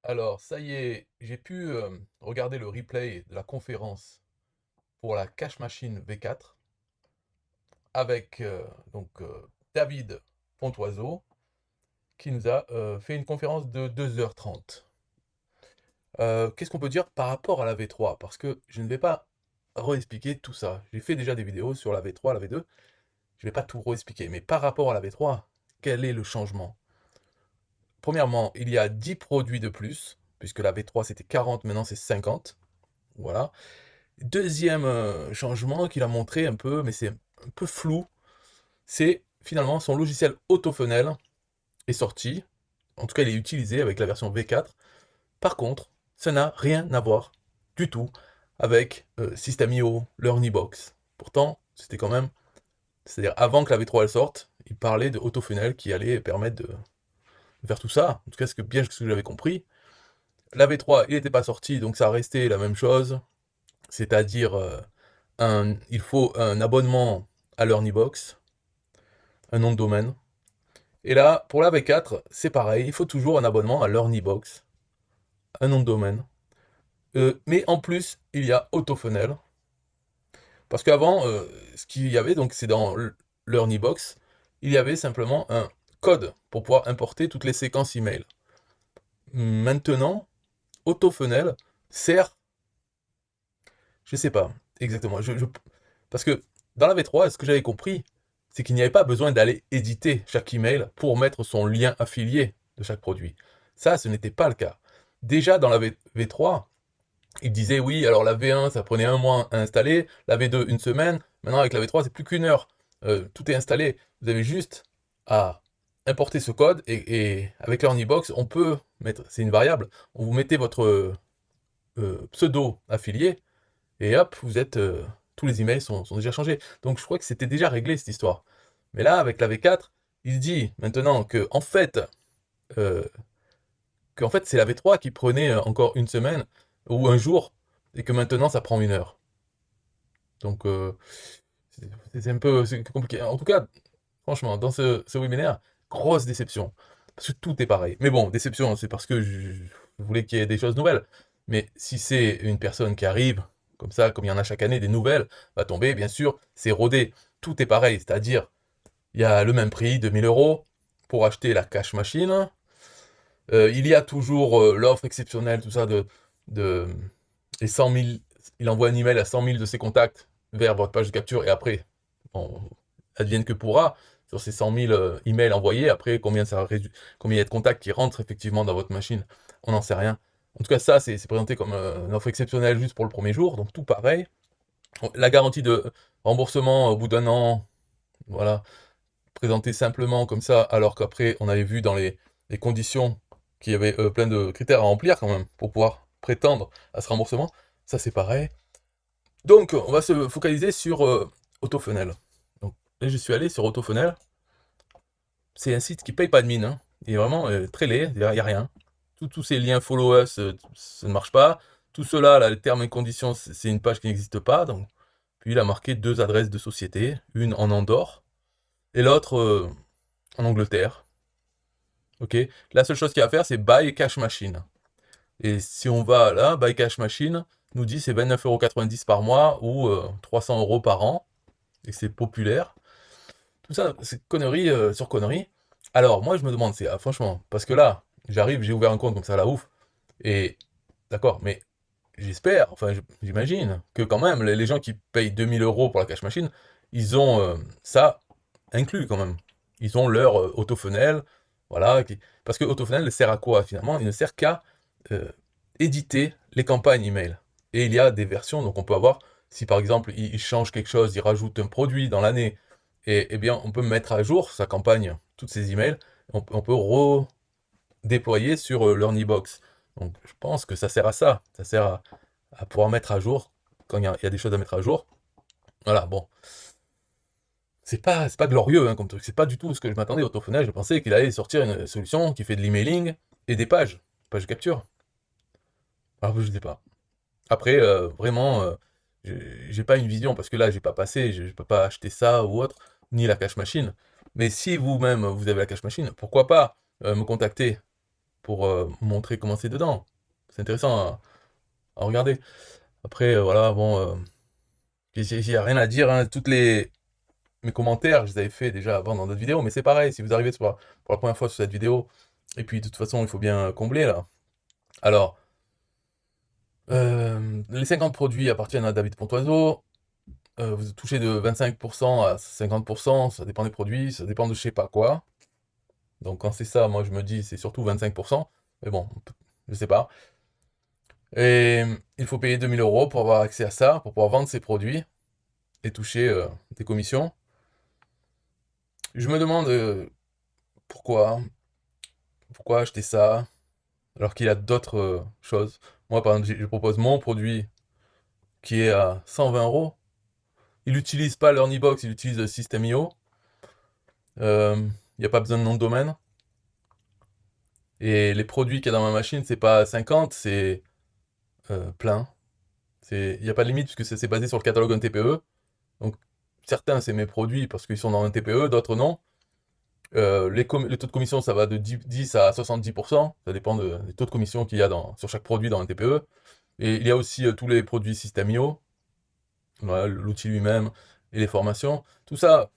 Alors, ça y est, j'ai pu regarder le replay de la conférence pour la Cache Machine V4 avec David Pontoiseau qui nous a fait une conférence de 2h30. Qu'est-ce qu'on peut dire par rapport à la V3? Parce que je ne vais pas réexpliquer tout ça. J'ai fait déjà des vidéos sur la V3, la V2. Je ne vais pas tout réexpliquer. Mais par rapport à la V3, quel est le changement? Premièrement, il y a 10 produits de plus, puisque la V3 c'était 40, maintenant c'est 50. Voilà. Deuxième changement qu'il a montré un peu, mais c'est un peu flou, c'est finalement son logiciel AutoFunnel est sorti. En tout cas, il est utilisé avec la version V4. Par contre, ça n'a rien à voir du tout avec System.io, LearnyBox. Pourtant, c'était quand même, c'est-à-dire avant que la V3 elle sorte, il parlait de AutoFunnel qui allait permettre de faire tout ça. En tout cas, bien ce que j'avais compris. La V3, il n'était pas sorti, donc ça restait la même chose. C'est-à-dire, il faut un abonnement à LearnyBox, un nom de domaine. Et là, pour la V4, c'est pareil, il faut toujours un abonnement à LearnyBox, un nom de domaine. Mais en plus, il y a AutoFunnel. Parce qu'avant, ce qu'il y avait, donc c'est dans LearnyBox, il y avait simplement un code pour pouvoir importer toutes les séquences email. Maintenant, AutoFunnel sert, je sais pas exactement, parce que dans la V3, ce que j'avais compris, c'est qu'il n'y avait pas besoin d'aller éditer chaque email pour mettre son lien affilié de chaque produit. Ça, ce n'était pas le cas. Déjà dans la V3, il disait oui, alors la V1, ça prenait un mois à installer, la V2, une semaine. Maintenant, avec la V3, c'est plus qu'une heure. Tout est installé. Vous avez juste à importer ce code et avec l'Ornibox, on peut mettre, c'est une variable, vous mettez votre pseudo affilié et hop, vous êtes, tous les emails sont déjà changés. Donc je crois que c'était déjà réglé cette histoire. Mais là, avec la V4, il dit maintenant euh, que en fait c'est la V3 qui prenait encore une semaine ou un jour et que maintenant ça prend une heure. Donc c'est un peu c'est compliqué. En tout cas, franchement, dans ce webinaire, grosse déception. Parce que tout est pareil. Mais bon, déception, c'est parce que je voulais qu'il y ait des choses nouvelles. Mais si c'est une personne qui arrive, comme ça, comme il y en a chaque année, des nouvelles, va tomber, bien sûr, c'est rodé. Tout est pareil, c'est-à-dire, il y a le même prix, 2000 € pour acheter la cash machine. Il y a toujours l'offre exceptionnelle, tout ça, de les 100 000, il envoie un email à 100 000 de ses contacts vers votre page de capture et après, bon, advienne que pourra, sur ces 100 000 emails envoyés, après combien il y a de contacts qui rentrent effectivement dans votre machine, on n'en sait rien. En tout cas, ça, c'est présenté comme une offre exceptionnelle juste pour le premier jour, donc tout pareil. La garantie de remboursement au bout d'un an, voilà, présenté simplement comme ça, alors qu'après, on avait vu dans les conditions qu'il y avait plein de critères à remplir quand même pour pouvoir prétendre à ce remboursement. Ça, c'est pareil. Donc, on va se focaliser sur AutoFunnel. Donc, là, je suis allé sur AutoFunnel. C'est un site qui paye pas de mine, hein. Il est vraiment très laid, il n'y a rien. Tous ces liens follow us, ça ne marche pas. Tout cela, là, les termes et conditions, c'est une page qui n'existe pas. Donc, puis il a marqué deux adresses de société, une en Andorre et l'autre en Angleterre. Ok. La seule chose qu'il y a à faire, c'est Buy Cash Machine. Et si on va là, Buy Cash Machine nous dit c'est 29,90 € par mois ou 300 € par an. Et c'est populaire. Tout ça, c'est connerie sur connerie. Alors, moi, je me demande, franchement, parce que là, j'arrive, j'ai ouvert un compte comme ça, la ouf. Et d'accord, mais j'espère, enfin, j'imagine que quand même, les gens qui payent 2000 € pour la cash machine, ils ont ça inclus quand même. Ils ont leur autofunnel, voilà. Parce que autofunnel sert à quoi finalement? Il ne sert qu'à euh, éditer les campagnes email. Et il y a des versions, donc on peut avoir, si par exemple il change quelque chose, il rajoute un produit dans l'année, et eh bien on peut mettre à jour sa campagne, toutes ces emails, on peut redéployer sur LearnyBox. Donc je pense que ça sert à ça, ça sert à pouvoir mettre à jour quand il y a des choses à mettre à jour. Voilà, bon. C'est pas glorieux hein, comme truc, c'est pas du tout ce que je m'attendais au Autofunnel, je pensais qu'il allait sortir une solution qui fait de l'emailing et des pages de capture. Alors je sais pas. Après, vraiment, j'ai pas une vision, parce que là, j'ai pas passé, je peux pas acheter ça ou autre, ni la cash machine. Mais si vous-même, vous avez la cash machine, pourquoi pas me contacter pour montrer comment c'est dedans. C'est intéressant à regarder. Après, voilà, bon, j'ai rien à dire, hein. Mes commentaires, je les avais fait déjà avant dans d'autres vidéos, mais c'est pareil, si vous arrivez pour la première fois sur cette vidéo, et puis de toute façon, il faut bien combler là. Alors, les 50 produits appartiennent à David Pontoiseau. Vous touchez de 25% à 50%, ça dépend des produits, ça dépend de je sais pas quoi. Donc quand c'est ça, moi je me dis c'est surtout 25%, mais bon, je sais pas. Et il faut payer 2 000 € pour avoir accès à ça, pour pouvoir vendre ses produits et toucher des commissions. Je me demande pourquoi, pourquoi acheter ça alors qu'il y a d'autres choses. Moi par exemple, je propose mon produit qui est à 120 €. Il n'utilise pas l'Ernibox, il utilise System.io. Il n'y a pas besoin de nom de domaine. Et les produits qu'il y a dans ma machine, c'est pas 50, c'est plein. Il n'y a pas de limite puisque c'est basé sur le catalogue d'un TPE. Donc certains c'est mes produits parce qu'ils sont dans un TPE, d'autres non. Les taux de commission ça va de 10 à 70%, ça dépend des taux de commission qu'il y a sur chaque produit dans un TPE. Et il y a aussi tous les produits System.io, voilà, l'outil lui-même et les formations. Tout ça,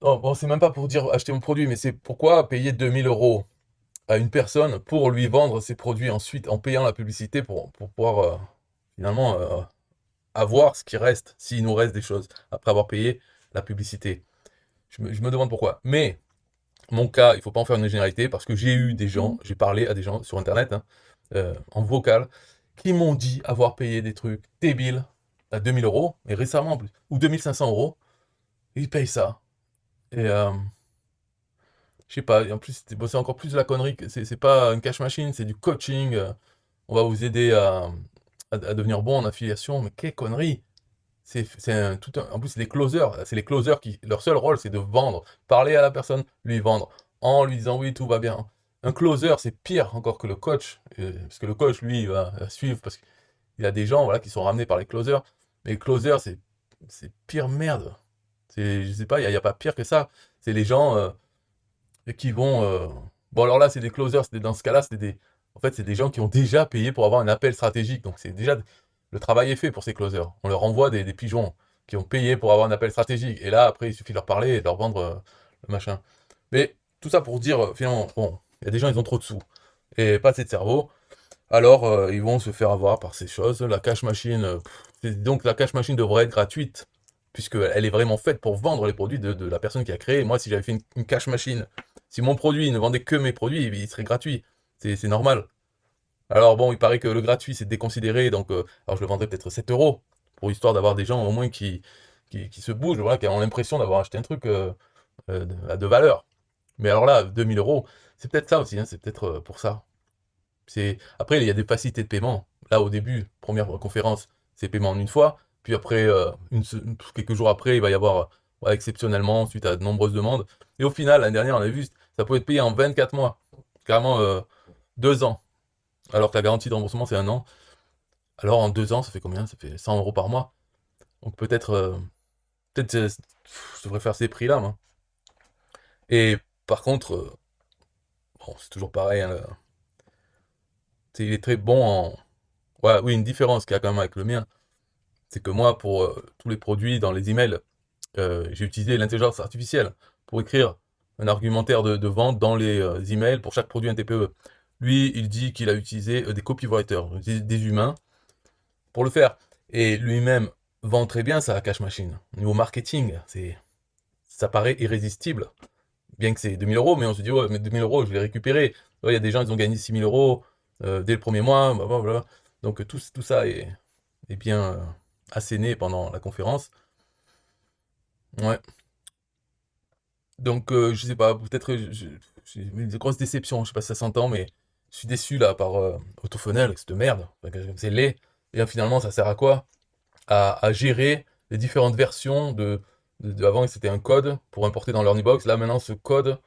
oh, bon, c'est même pas pour dire acheter mon produit, mais c'est pourquoi payer 2 000 € à une personne pour lui vendre ses produits ensuite en payant la publicité pour pouvoir finalement avoir ce qui reste, s'il nous reste des choses, après avoir payé la publicité. Je me demande pourquoi. Mais, mon cas, il ne faut pas en faire une généralité, parce que j'ai eu des gens, j'ai parlé à des gens sur Internet, hein, en vocal, qui m'ont dit avoir payé des trucs débiles à 2 000 €, et récemment en plus, ou 2 500 €, ils payent ça. Et je sais pas, et en plus, bon, c'est encore plus de la connerie, c'est pas une cash machine, c'est du coaching, on va vous aider à devenir bon en affiliation, mais quelle connerie! En plus, c'est des closers. C'est les closers qui, leur seul rôle, c'est de vendre, parler à la personne, lui vendre, en lui disant oui, tout va bien. Un closer, c'est pire encore que le coach, parce que le coach, lui, il va suivre, parce qu'il y a des gens, voilà, qui sont ramenés par les closers. Mais les closers, c'est pire merde. Je sais pas, il y a pas pire que ça. C'est les gens qui vont. Bon, alors là, c'est des closers. Dans ce cas-là, en fait, c'est des gens qui ont déjà payé pour avoir un appel stratégique. Donc, c'est déjà le travail est fait pour ces closers. On leur envoie des pigeons qui ont payé pour avoir un appel stratégique. Et là, après, il suffit de leur parler et de leur vendre le machin. Mais tout ça pour dire, finalement, bon, il y a des gens, ils ont trop de sous et pas assez de cerveau. Alors, ils vont se faire avoir par ces choses. La cash machine, donc la cash machine devrait être gratuite, puisqu'elle est vraiment faite pour vendre les produits de la personne qui a créé. Moi, si j'avais fait une cash machine, si mon produit ne vendait que mes produits, il serait gratuit. C'est normal. Alors bon, il paraît que le gratuit c'est déconsidéré, donc alors je le vendrais peut-être 7 euros, pour histoire d'avoir des gens au moins qui se bougent, voilà, qui ont l'impression d'avoir acheté un truc de valeur. Mais alors là, 2 000 €, c'est peut-être ça aussi, hein, c'est peut-être pour ça. Après, il y a des facilités de paiement. Là, au début, première conférence, c'est paiement en une fois, puis après, quelques jours après, il va y avoir, ouais, exceptionnellement, suite à de nombreuses demandes. Et au final, l'année dernière, on a vu, ça pouvait être payé en 24 mois, carrément 2 ans. Alors que la garantie de remboursement, c'est 1 an. Alors en 2 ans, ça fait combien? Ça fait 100 € par mois. Donc peut-être je devrais faire ces prix-là, moi. Et par contre, bon, c'est toujours pareil, hein, il est très bon en... Ouais, oui, une différence qu'il y a quand même avec le mien, c'est que moi, pour tous les produits dans les emails, j'ai utilisé l'intelligence artificielle pour écrire un argumentaire de vente dans les emails pour chaque produit un TPE. Lui, il dit qu'il a utilisé des copywriters, des humains, pour le faire. Et lui-même vend très bien sa cash machine. Au niveau marketing, ça paraît irrésistible. Bien que c'est 2 000 €, mais on se dit, ouais, mais 2 000 €, je vais les récupérer. Ouais, il y a des gens, ils ont gagné 6 000 € dès le premier mois, blablabla. Donc tout ça est bien asséné pendant la conférence. Ouais. Donc je sais pas, peut-être j'ai eu une grosse déception, je sais pas si ça s'entend, mais je suis déçu là par Autofunnel, cette merde. Enfin, c'est laid. Et là, finalement, ça sert à quoi? À gérer les différentes versions avant c'était un code pour importer dans l'Ornibox. Là maintenant ce code,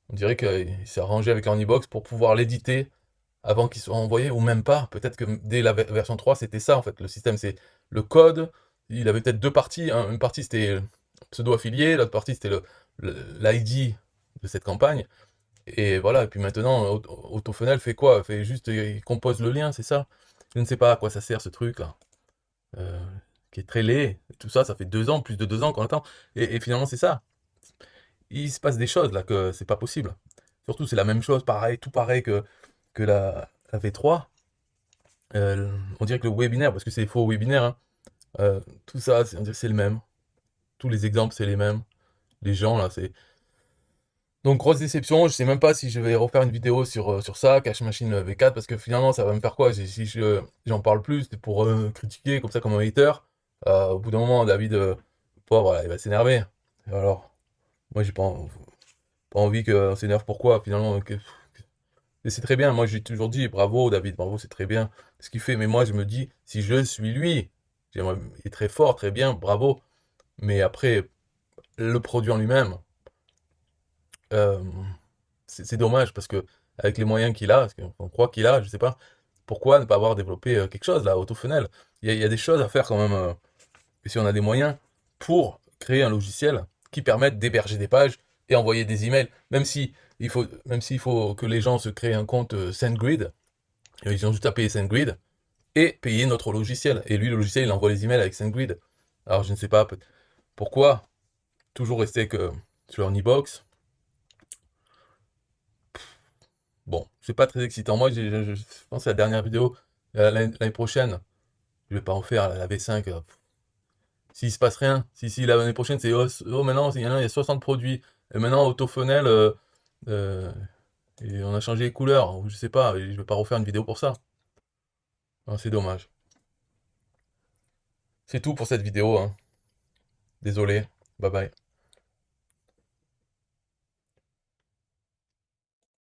on dirait qu'il s'est arrangé avec l'Ornibox pour pouvoir l'éditer avant qu'il soit envoyé, ou même pas. Peut-être que dès la version 3 c'était ça en fait. Le système c'est le code, il avait peut-être deux parties, hein. Une partie c'était pseudo-affilié, l'autre partie c'était l'ID de cette campagne. Et voilà, et puis maintenant, AutoFunnel fait quoi? Fait juste, il compose le lien, c'est ça? Je ne sais pas à quoi ça sert ce truc-là, euh, qui est très laid. Et tout ça, ça fait 2 ans, plus de 2 ans qu'on attend. Et finalement, c'est ça. Il se passe des choses là que c'est pas possible. Surtout, c'est la même chose, pareil, tout pareil que la V3. On dirait que le webinaire, parce que c'est faux webinaire, hein, tout ça, on dirait que c'est le même. Tous les exemples, c'est les mêmes. Les gens, là, c'est... Donc, grosse déception, je sais même pas si je vais refaire une vidéo sur ça, Cache Machine V4, parce que finalement, ça va me faire quoi? Si j'en parle plus, c'est pour critiquer, comme ça, comme un hater. Au bout d'un moment, David, pauvre, voilà, il va s'énerver. Et alors, moi, j'ai pas envie qu'on s'énerve. Pourquoi? Finalement, et c'est très bien. Moi, j'ai toujours dit, bravo, David, bravo, c'est très bien ce qu'il fait. Mais moi, je me dis, si je suis lui, il est très fort, très bien, bravo. Mais après, le produit en lui-même, euh, c'est dommage parce que avec les moyens qu'il a, parce qu'on croit qu'il a, je sais pas, pourquoi ne pas avoir développé quelque chose là, AutoFunnel? Il y a des choses à faire quand même, et si on a des moyens pour créer un logiciel qui permette d'héberger des pages et envoyer des emails, même s'il faut que les gens se créent un compte SendGrid, ils ont juste à payer SendGrid et payer notre logiciel. Et lui, le logiciel, il envoie les emails avec SendGrid. Alors je ne sais pas pourquoi toujours rester que sur Onibox. Bon, c'est pas très excitant. Moi, je pense que la dernière vidéo, l'année prochaine, je vais pas en faire la V5. S'il se passe rien, si l'année prochaine c'est oh, maintenant il y a 60 produits, et maintenant AutoFunnel, euh, et on a changé les couleurs, ou je sais pas, et je vais pas refaire une vidéo pour ça. Ah, c'est dommage. C'est tout pour cette vidéo, hein. Désolé. Bye bye.